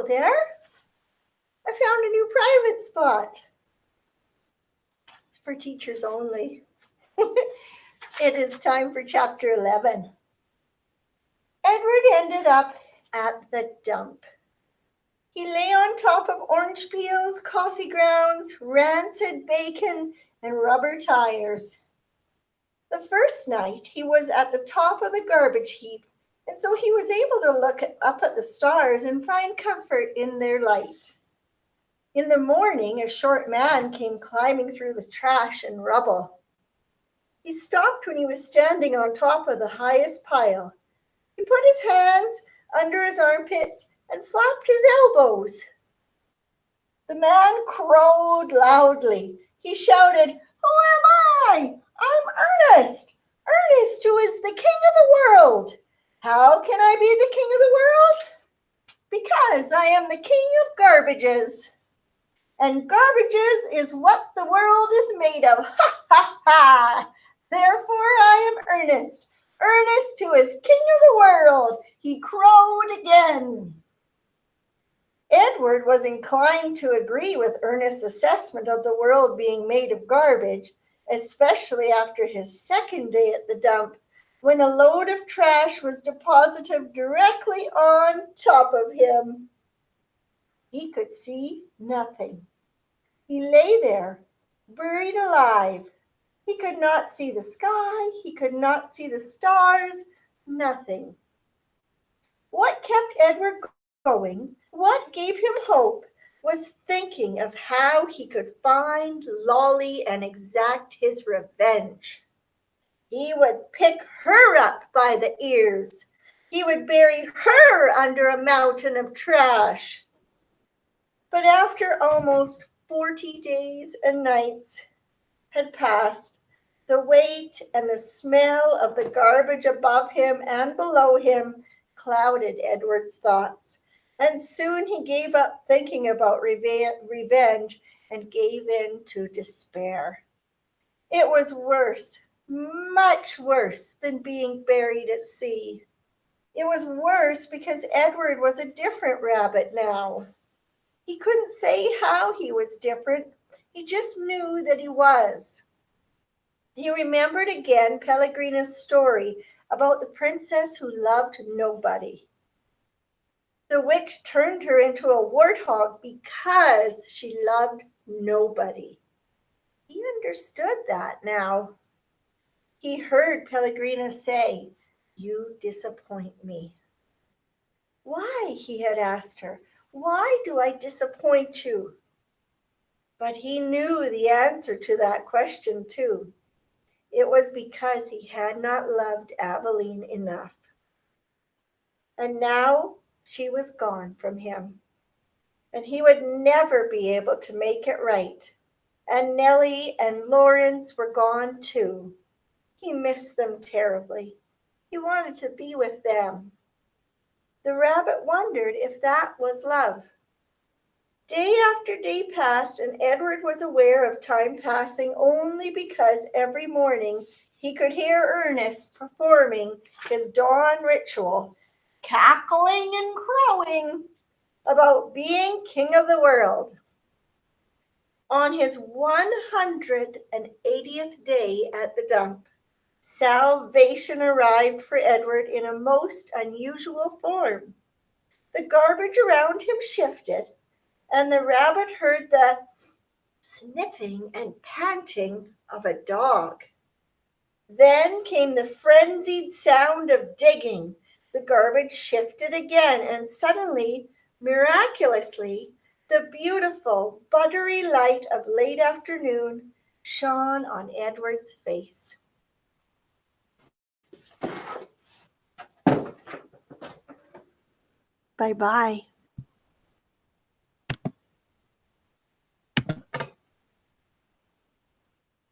there. I found a new private spot. For teachers only. It is time for chapter 11. Edward ended up at the dump. He lay on top of orange peels, coffee grounds, rancid bacon, and rubber tires. The first night he was at the top of the garbage heap, and so he was able to look up at the stars and find comfort in their light. In the morning, a short man came climbing through the trash and rubble. He stopped when he was standing on top of the highest pile. He put his hands under his armpits and flapped his elbows. The man crowed loudly. He shouted, "Who am I? I'm Ernest, Ernest who is the king of the world. How can I be the king of the world? Because I am the king of garbages. And garbages is what the world is made of. Ha, ha, ha. Therefore I am Ernest, Ernest who is king of the world." He crowed again. Edward was inclined to agree with Ernest's assessment of the world being made of garbage, especially after his second day at the dump, when a load of trash was deposited directly on top of him. He could see nothing. He lay there, buried alive. He could not see the sky. He could not see the stars. Nothing. What kept Edward going, what gave him hope, was thinking of how he could find Lolly and exact his revenge. He would pick her up by the ears. He would bury her under a mountain of trash. But after almost 40 days and nights had passed, the weight and the smell of the garbage above him and below him clouded Edward's thoughts, and soon he gave up thinking about revenge and gave in to despair. It was worse, much worse than being buried at sea. It was worse because Edward was a different rabbit now. He couldn't say how he was different. He just knew that he was. He remembered again Pellegrina's story about the princess who loved nobody. The witch turned her into a warthog because she loved nobody. He understood that now. He heard Pellegrina say, "You disappoint me." Why, he had asked her, why do I disappoint you? But he knew the answer to that question too. It was because he had not loved Aveline enough. And now she was gone from him. And he would never be able to make it right. And Nellie and Lawrence were gone too. He missed them terribly. He wanted to be with them. The rabbit wondered if that was love. Day after day passed, and Edward was aware of time passing only because every morning he could hear Ernest performing his dawn ritual, cackling and crowing about being king of the world. On his 180th day at the dump, salvation arrived for Edward in a most unusual form. The garbage around him shifted, and the rabbit heard the sniffing and panting of a dog. Then came the frenzied sound of digging. The garbage shifted again, and suddenly, miraculously, the beautiful, buttery light of late afternoon shone on Edward's face. Bye-bye.